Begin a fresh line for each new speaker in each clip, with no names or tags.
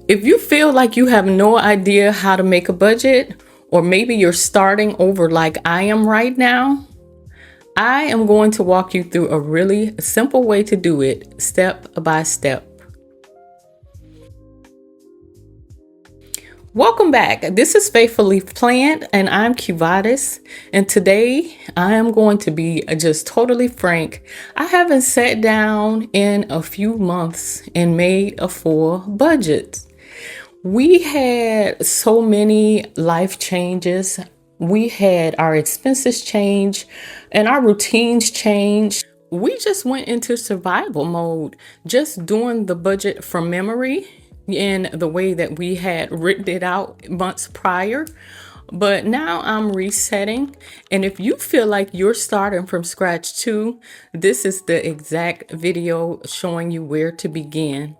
If you feel like you have no idea how to make a budget, or maybe you're starting over like I am right now, I am going to walk you through a really simple way to do it step by step. Welcome back. This is Faithfully Planned, and I'm Cuvatis. And today I am going to be just totally frank. I haven't sat down in a few months and made a full budget. We had so many life changes. We had our expenses change and our routines change. We just went into survival mode, just doing the budget from memory in the way that we had written it out months prior. But now I'm resetting. And if you feel like you're starting from scratch too, this is the exact video showing you where to begin.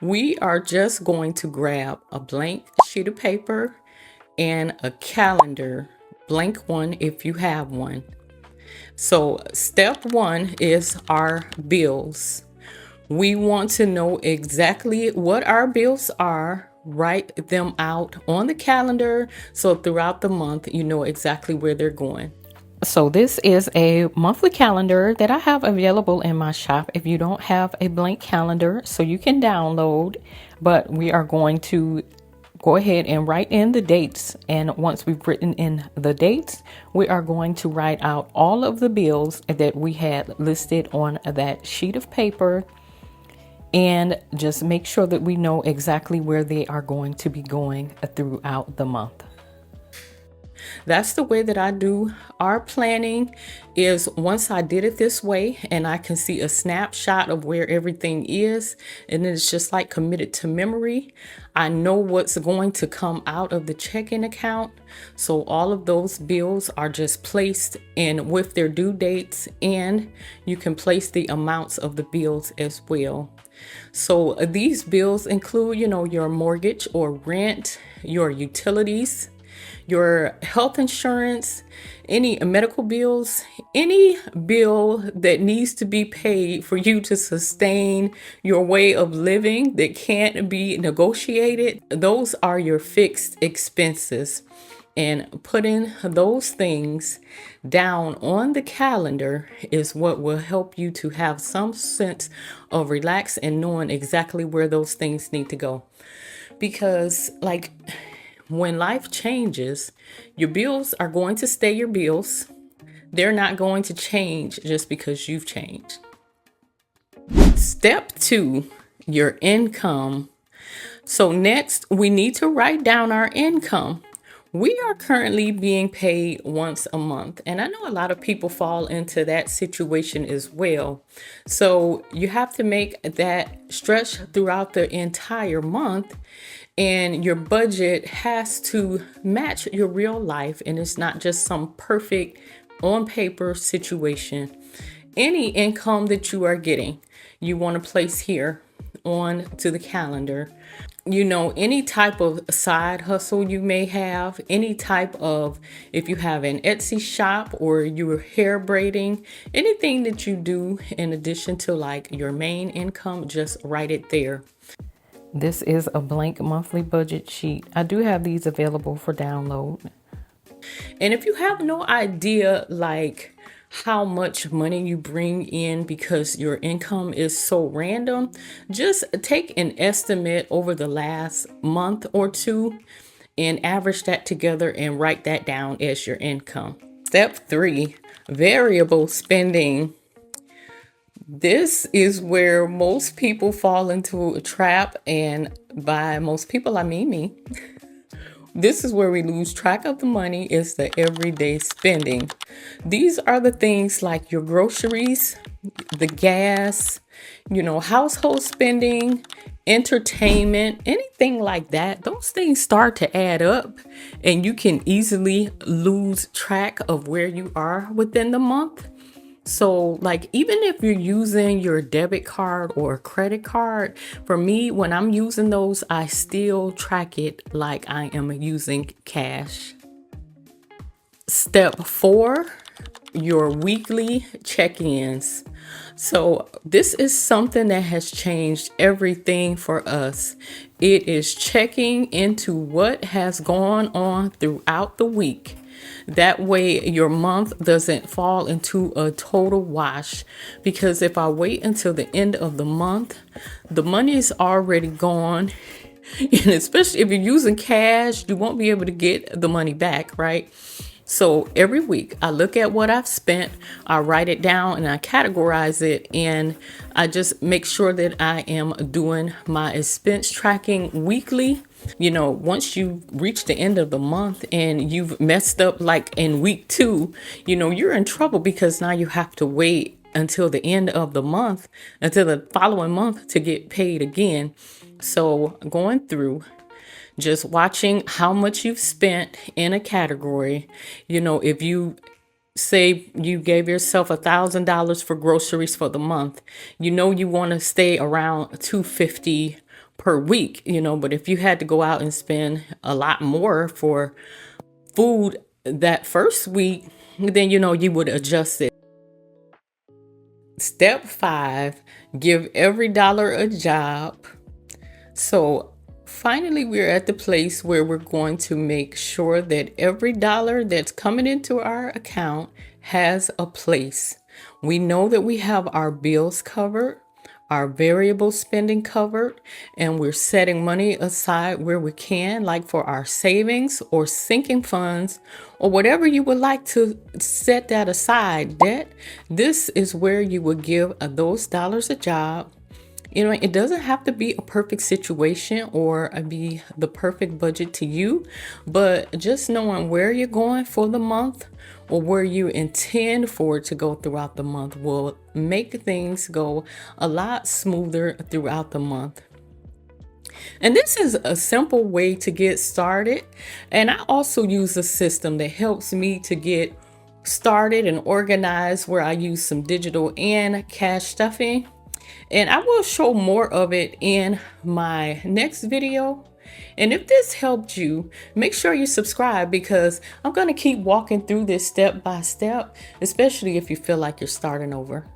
We are just going to grab a blank sheet of paper and a calendar, blank one if you have one. So step one is our bills. We want to know exactly what our bills are, write them out on the calendar so throughout the month you know exactly where they're going. So this is a monthly calendar that I have available in my shop. If you don't have a blank calendar, so you can download, but we are going to go ahead and write in the dates. And once we've written in the dates, we are going to write out all of the bills that we had listed on that sheet of paper and just make sure that we know exactly where they are going to be going throughout the month. That's the way that I do our planning. Is once I did it this way and I can see a snapshot of where everything is, and then it's just like committed to memory. I know what's going to come out of the checking account. So all of those bills are just placed in with their due dates, and you can place the amounts of the bills as well. So these bills include, your mortgage or rent, your utilities, your health insurance, any medical bills, any bill that needs to be paid for you to sustain your way of living that can't be negotiated. Those are your fixed expenses. And putting those things down on the calendar is what will help you to have some sense of relax and knowing exactly where those things need to go. Because, like, when life changes, your bills are going to stay your bills. They're not going to change just because you've changed. Step two, your income. So next, we need to write down our income. We are currently being paid once a month, and I know a lot of people fall into that situation as well. So you have to make that stretch throughout the entire month, and your budget has to match your real life, and it's not just some perfect on paper situation. Any income that you are getting, you want to place here on to the calendar. Any type of side hustle you may have, any type of, if you have an Etsy shop or you're hair braiding, anything that you do in addition to like your main income, just write it there. This is a blank monthly budget sheet. I do have these available for download. And if you have no idea, like, how much money you bring in because your income is so random, just take an estimate over the last month or two and average that together and write that down as your income. Step three, variable spending. This is where most people fall into a trap, and by most people, I mean me. This is where we lose track of the money, is the everyday spending. These are the things like your groceries, the gas, household spending, entertainment, anything like that. Those things start to add up, and you can easily lose track of where you are within the month. So, like, even if you're using your debit card or credit card, for me, when I'm using those, I still track it like I am using cash. Step four, your weekly check-ins. So this is something that has changed everything for us. It is checking into what has gone on throughout the week. That way your month doesn't fall into a total wash, because if I wait until the end of the month, the money is already gone. And especially if you're using cash, you won't be able to get the money back, right? So every week I look at what I've spent, I write it down and I categorize it, and I just make sure that I am doing my expense tracking weekly. You know, once you reach the end of the month and you've messed up like in week 2, you know, you're in trouble, because now you have to wait until the end of the month, until the following month, to get paid again. So going through, just watching how much you've spent in a category. You know, if you say you gave yourself $1,000 for groceries for the month, you know you want to stay around 250 per week, you know. But if you had to go out and spend a lot more for food that first week, then you know you would adjust it. Step 5, give every dollar a job. So finally, we're at the place where we're going to make sure that every dollar that's coming into our account has a place. We know that we have our bills covered, our variable spending covered, and we're setting money aside where we can, like for our savings or sinking funds or whatever you would like to set that aside. This is where you would give those dollars a job. You know, it doesn't have to be a perfect situation or be the perfect budget to you, but just knowing where you're going for the month or where you intend for it to go throughout the month will make things go a lot smoother throughout the month. And this is a simple way to get started. And I also use a system that helps me to get started and organized, where I use some digital and cash stuffing. And I will show more of it in my next video. And if this helped you, make sure you subscribe, because I'm going to keep walking through this step by step, especially if you feel like you're starting over.